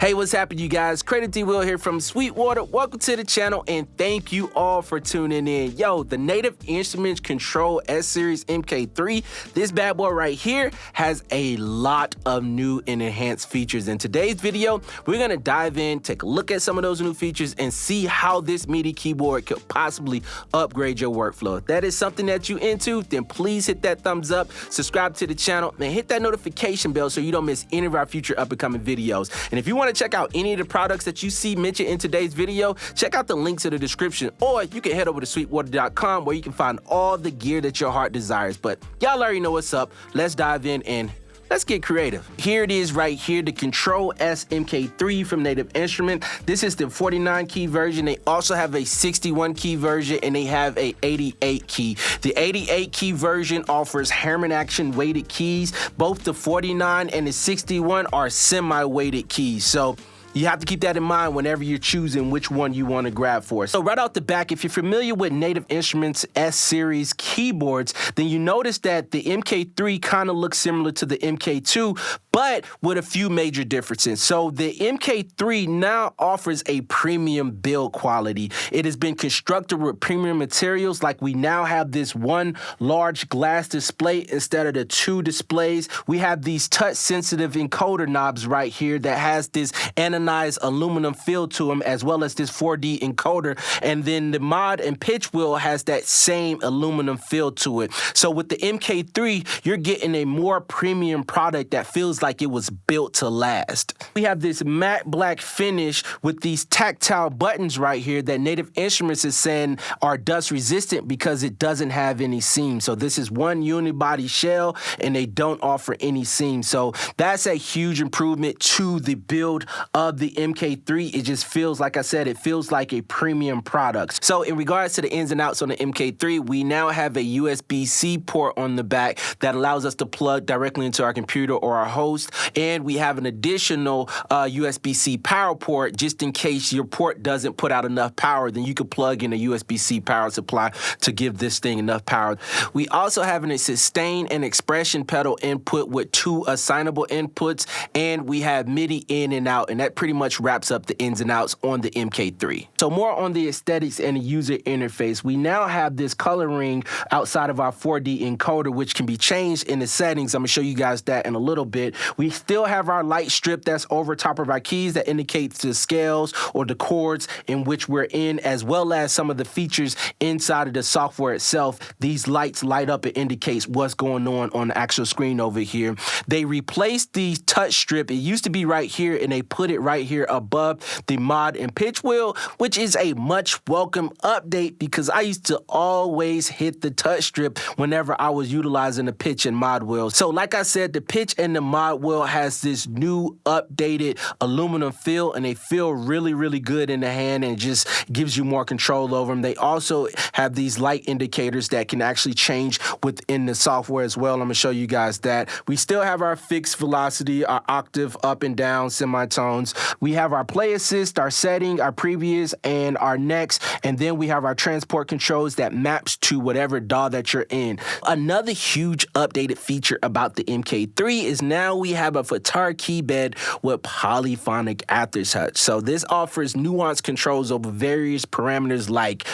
Hey, what's happening, you guys? Credit D Will here from Sweetwater. Welcome to the channel, and thank you all for tuning in. Yo, the Native Instruments Kontrol S-Series MK3, this bad boy right here has a lot of new and enhanced features. In today's video, we're gonna dive in, take a look at some of those new features, and see how this MIDI keyboard could possibly upgrade your workflow. If that is something that you're into, then please hit that thumbs up, subscribe to the channel, and hit that notification bell so you don't miss any of our future up-and-coming videos. And if you want to check out any of the products that you see mentioned in today's video, check out the links in the description, or you can head over to sweetwater.com where you can find all the gear that your heart desires. But y'all already know what's up. Let's dive in and let's get creative. Here it is right here, the Kontrol S MK3 from Native Instruments. This is the 49 key version. They also have a 61 key version and they have a 88 key. The 88 key version offers Harman action weighted keys. Both the 49 and the 61 are semi-weighted keys. So you have to keep that in mind whenever you're choosing which one you want to grab for. So right out the back, if you're familiar with Native Instruments S-Series keyboards, then you notice that the MK3 kind of looks similar to the MK2, but with a few major differences. So the MK3 now offers a premium build quality. It has been constructed with premium materials, like we now have this one large glass display instead of the two displays. We have these touch-sensitive encoder knobs right here that has this anodized aluminum feel to them, as well as this 4D encoder, and then the mod and pitch wheel has that same aluminum feel to it. So with the MK3, you're getting a more premium product that feels like it was built to last. We have this matte black finish with these tactile buttons right here that Native Instruments is saying are dust resistant because it doesn't have any seams. So this is one unibody shell and they don't offer any seams. So that's a huge improvement to the build of the MK3. It just feels, like I said, it feels like a premium product. So in regards to the ins and outs on the MK3, we now have a USB-C port on the back that allows us to plug directly into our computer or our host, and we have an additional USB-C power port just in case your port doesn't put out enough power. Then you could plug in a USB-C power supply to give this thing enough power. We also have a sustain and expression pedal input with two assignable inputs, and we have MIDI in and out, and that pretty much wraps up the ins and outs on the MK3. So more on the aesthetics and the user interface. We now have this coloring outside of our 4D encoder, which can be changed in the settings. I'm gonna show you guys that in a little bit. We still have our light strip that's over top of our keys that indicates the scales or the chords in which we're in, as well as some of the features inside of the software itself. These lights light up, it indicates what's going on the actual screen over here. They replaced the touch strip. It used to be right here, and they put it right here above the mod and pitch wheel, which is a much welcome update because I used to always hit the touch strip whenever I was utilizing the pitch and mod wheel. So like I said, the pitch and the mod wheel has this new updated aluminum feel, and they feel really, really good in the hand and just gives you more control over them. They also have these light indicators that can actually change within the software as well. I'm gonna show you guys that. We still have our fixed velocity, our octave up and down semitones. We have our play assist, our setting, our previous, and our next, and then we have our transport controls that maps to whatever DAW that you're in. Another huge updated feature about the MK3 is now we have a guitar key bed with Polyphonic Aftertouch. So this offers nuance controls over various parameters like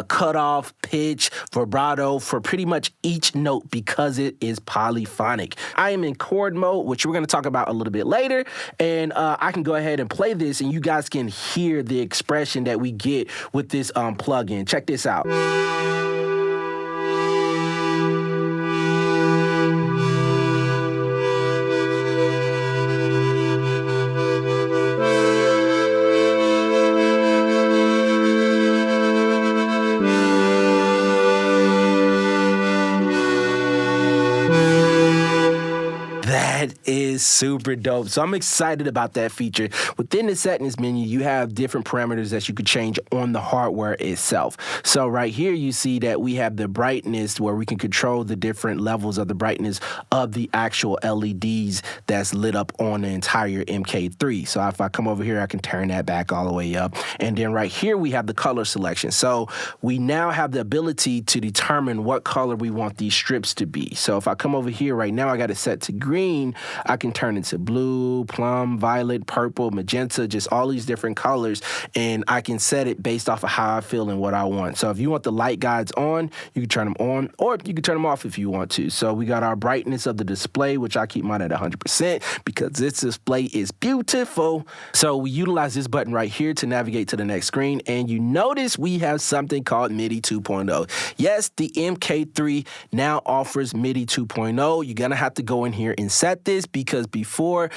cutoff, pitch, vibrato for pretty much each note because it is polyphonic. I am in chord mode, which we're going to talk about a little bit later, and I can go ahead and play this and you guys can hear the expression that we get with this plugin. Check this out. That is super dope. So I'm excited about that feature. Within the settings menu, you have different parameters that you could change on the hardware itself. So right here, you see that we have the brightness where we can control the different levels of the brightness of the actual LEDs that's lit up on the entire MK3. So if I come over here, I can turn that back all the way up. And then right here, we have the color selection. So we now have the ability to determine what color we want these strips to be. So if I come over here right now, I got it set to green. I can can turn into blue, plum, violet, purple, magenta, just all these different colors, and I can set it based off of how I feel and what I want. So if you want the light guides on, you can turn them on, or you can turn them off if you want to. So we got our brightness of the display, which I keep mine at 100% because this display is beautiful. So we utilize this button right here to navigate to the next screen, and you notice we have something called MIDI 2.0. Yes, the MK3 now offers MIDI 2.0. You're gonna have to go in here and set this because before,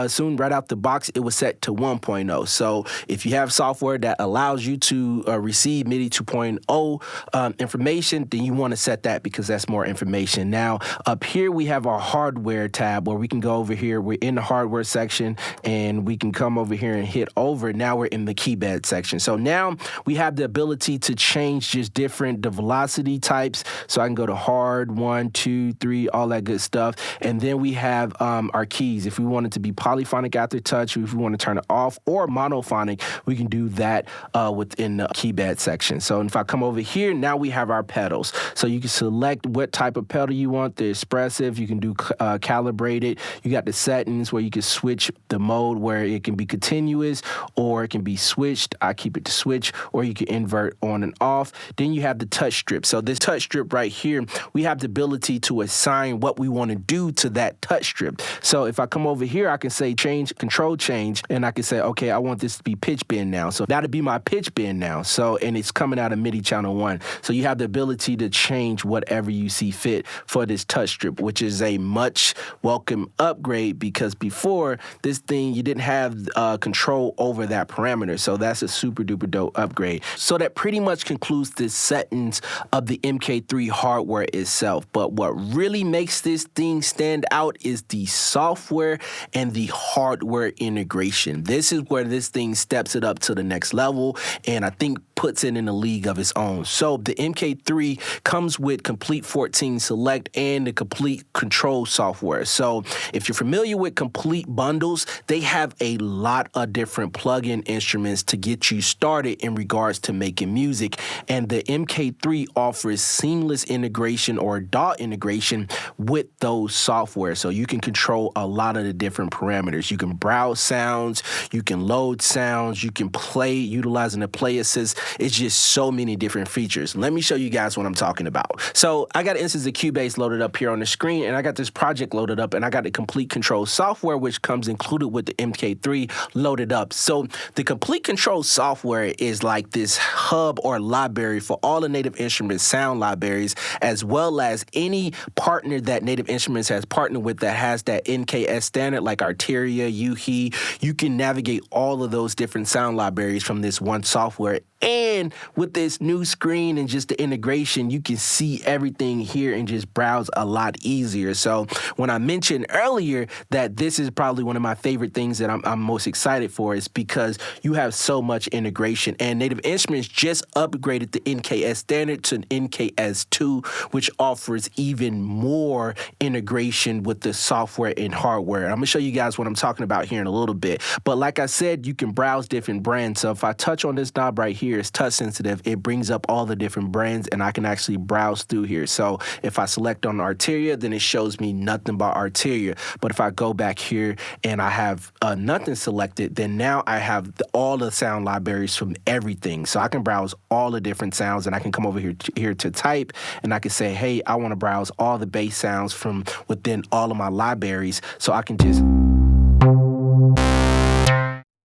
soon right out the box, it was set to 1.0. So if you have software that allows you to receive MIDI 2.0 information, then you want to set that because that's more information. Now, up here we have our hardware tab where we can go over here. We're in the hardware section, and we can come over here and hit over. Now we're in the keybed section. So now we have the ability to change just different the velocity types. So I can go to hard, 1, 2, 3, all that good stuff. And then we have our keys. If we want it to be polyphonic aftertouch, if we want to turn it off, or monophonic, we can do that within the keybed section. So if I come over here, now we have our pedals. So you can select what type of pedal you want, the expressive, you can do calibrated. You got the settings where you can switch the mode where it can be continuous or it can be switched. I keep it to switch, or you can invert on and off. Then you have the touch strip. So this touch strip right here, we have the ability to assign what we want to do to that touch strip. So if I come over here, I can say change, control change, and I can say, okay, I want this to be pitch bend now. So that'll be my pitch bend now. So, and it's coming out of MIDI channel 1. So you have the ability to change whatever you see fit for this touch strip, which is a much welcome upgrade because before this thing, you didn't have control over that parameter. So that's a super duper dope upgrade. So that pretty much concludes the settings of the MK3 hardware itself. But what really makes this thing stand out is the software and the hardware integration. This is where this thing steps it up to the next level, and I think puts it in a league of its own. So the MK3 comes with Complete 14 Select and the Complete Control software. So if you're familiar with Complete bundles, they have a lot of different plug-in instruments to get you started in regards to making music. And the MK3 offers seamless integration or DAW integration with those software. So you can control a lot of the different parameters. You can browse sounds, you can load sounds, you can play utilizing the play assist. It's just so many different features. Let me show you guys what I'm talking about. So I got an instance of Cubase loaded up here on the screen, and I got this project loaded up, and I got the Complete Control software, which comes included with the MK3 loaded up. So the Complete Control software is like this hub or library for all the Native Instruments sound libraries, as well as any partner that Native Instruments has partnered with that has that NKS standard, like Arteria, Yuhi. You can navigate all of those different sound libraries from this one software. And with this new screen and just the integration, you can see everything here and just browse a lot easier. So when I mentioned earlier that this is probably one of my favorite things that I'm most excited for, is because you have so much integration. And Native Instruments just upgraded the NKS standard to NKS2, which offers even more integration with the software and hardware. I'm gonna show you guys what I'm talking about here in a little bit. But like I said, you can browse different brands. So if I touch on this knob right here, it's touch sensitive. It brings up all the different brands, and I can actually browse through here. So if I select on Arteria, then it shows me nothing but Arteria. But if I go back here and I have nothing selected, then now I have all the sound libraries from everything. So I can browse all the different sounds, and I can come over here to type, and I can say, hey, I want to browse all the bass sounds from within all of my libraries. So I can just...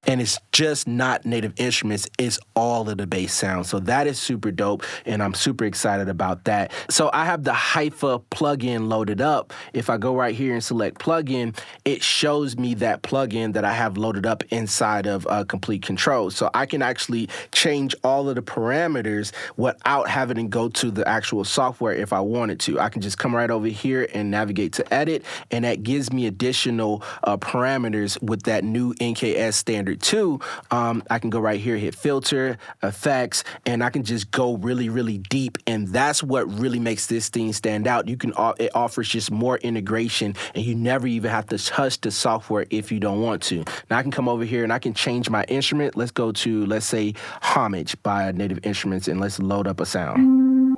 And it's just not Native Instruments, it's all of the bass sounds. So that is super dope, and I'm super excited about that. So I have the Haifa plugin loaded up. If I go right here and select plugin, it shows me that plugin that I have loaded up inside of Complete Control. So I can actually change all of the parameters without having to go to the actual software if I wanted to. I can just come right over here and navigate to edit, and that gives me additional parameters with that new NKS standard 2. I can go right here, hit filter, effects, and I can just go really, really deep. And that's what really makes this thing stand out. It offers just more integration, and you never even have to touch the software if you don't want to. Now I can come over here and I can change my instrument. Let's go to, let's say, Homage by Native Instruments, and let's load up a sound.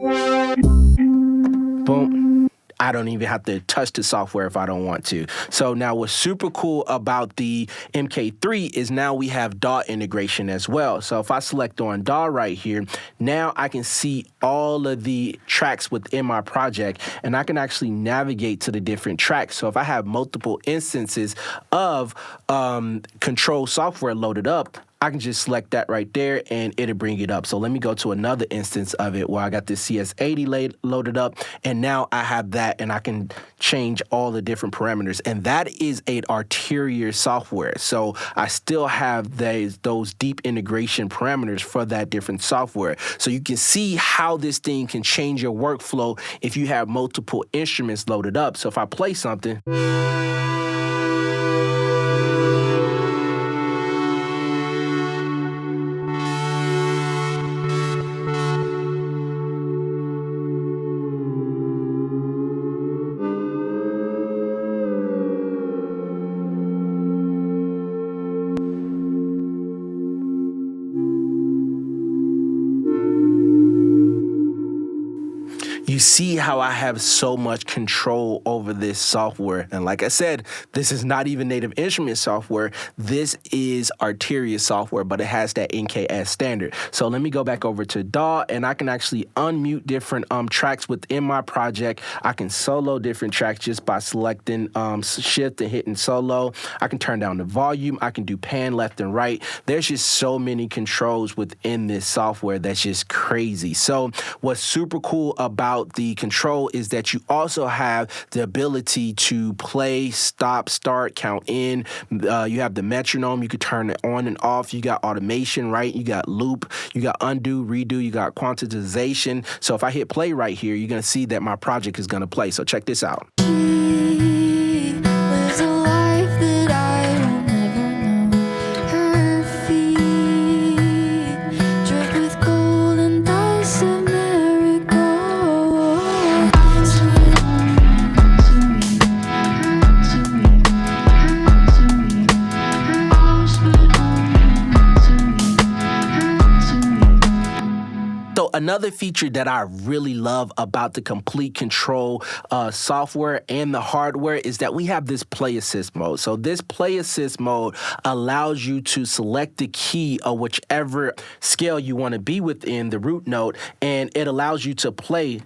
Boom. I don't even have to touch the software if I don't want to. So now what's super cool about the MK3 is now we have DAW integration as well. So if I select on DAW right here, now I can see all of the tracks within my project, and I can actually navigate to the different tracks. So if I have multiple instances of Kontrol software loaded up, I can just select that right there and it'll bring it up. So let me go to another instance of it where I got this CS80 loaded up, and now I have that and I can change all the different parameters. And that is an arterial software. So I still have those deep integration parameters for that different software. So you can see how this thing can change your workflow if you have multiple instruments loaded up. So if I play something, you see how I have so much control over this software. And like I said, this is not even native instrument software. This is arterial software, but it has that NKS standard. So let me go back over to DAW, and I can actually unmute different tracks within my project. I can solo different tracks just by selecting shift and hitting solo. I can turn down the volume. I can do pan left and right. There's just so many controls within this software that's just crazy. So what's super cool about the Kontrol is that you also have the ability to play, stop, start, count in. You have the metronome. You could turn it on and off. You got automation, right? You got loop. You got undo, redo. You got quantization. So if I hit play right here, you're going to see that my project is going to play. So check this out. Another feature that I really love about the complete Kontrol software and the hardware is that we have this play assist mode. So this play assist mode allows you to select the key of whichever scale you want to be within the root note, and it allows you to play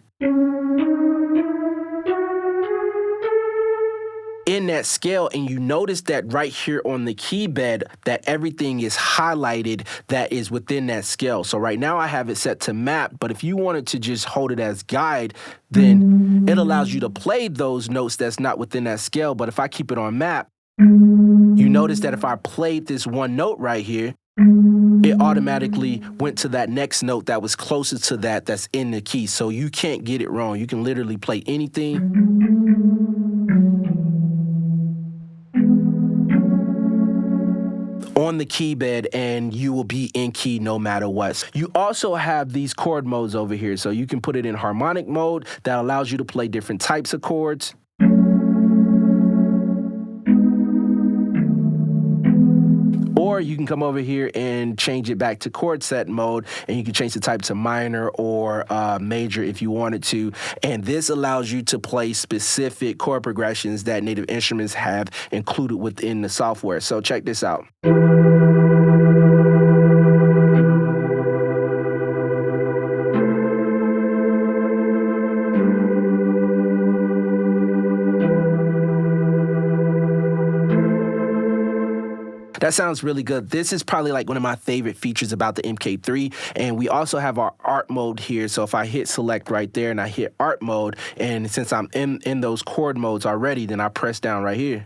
in that scale. And you notice that right here on the key bed that everything is highlighted that is within that scale. So right now I have it set to map, but if you wanted to just hold it as guide, then it allows you to play those notes that's not within that scale. But if I keep it on map, you notice that if I played this one note right here, it automatically went to that next note that was closest to that that's in the key. So you can't get it wrong. You can literally play anything on the key bed and you will be in key no matter what. You also have these chord modes over here. So you can put it in harmonic mode that allows you to play different types of chords. Or you can come over here and change it back to chord set mode, and you can change the type to minor or major if you wanted to. And this allows you to play specific chord progressions that native instruments have included within the software. So check this out. That sounds really good. This is probably like one of my favorite features about the MK3. And we also have our art mode here. So if I hit select right there and I hit art mode, and since I'm in those chord modes already, then I press down right here.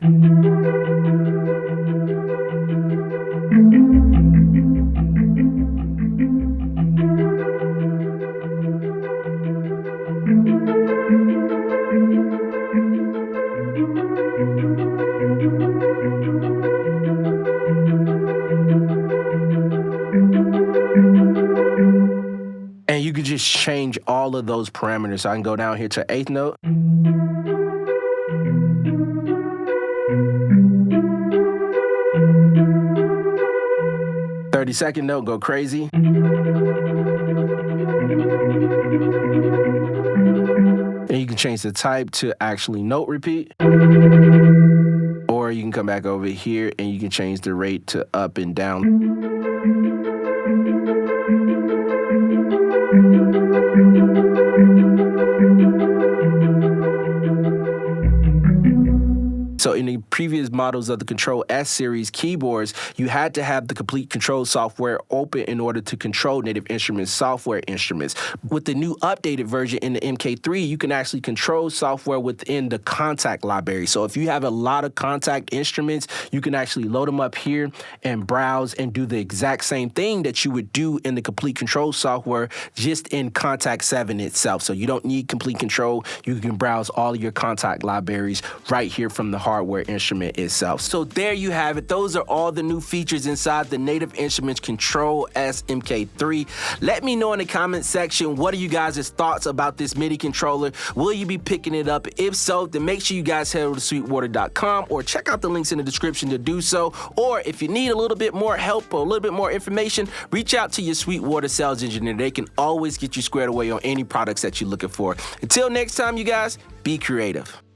And you can just change all of those parameters. So I can go down here to 8th note. Second note, go crazy. And you can change the type to actually note repeat. Or you can come back over here and you can change the rate to up and down. So in the previous models of the Kontrol S-Series keyboards, you had to have the complete control software open in order to control Native Instruments software instruments. With the new updated version in the MK3, you can actually control software within the Kontakt library. So if you have a lot of Kontakt instruments, you can actually load them up here and browse and do the exact same thing that you would do in the complete control software just in Kontakt 7 itself. So you don't need complete control. You can browse all of your Kontakt libraries right here from the hardware instrument itself. So there you have it. Those are all the new features inside the Native Instruments Kontrol S MK3. Let me know in the comment section, what are you guys' thoughts about this MIDI controller? Will you be picking it up? If so, then make sure you guys head over to sweetwater.com or check out the links in the description to do so. Or if you need a little bit more help or a little bit more information, reach out to your Sweetwater sales engineer. They can always get you squared away on any products that you're looking for. Until next time, you guys, be creative.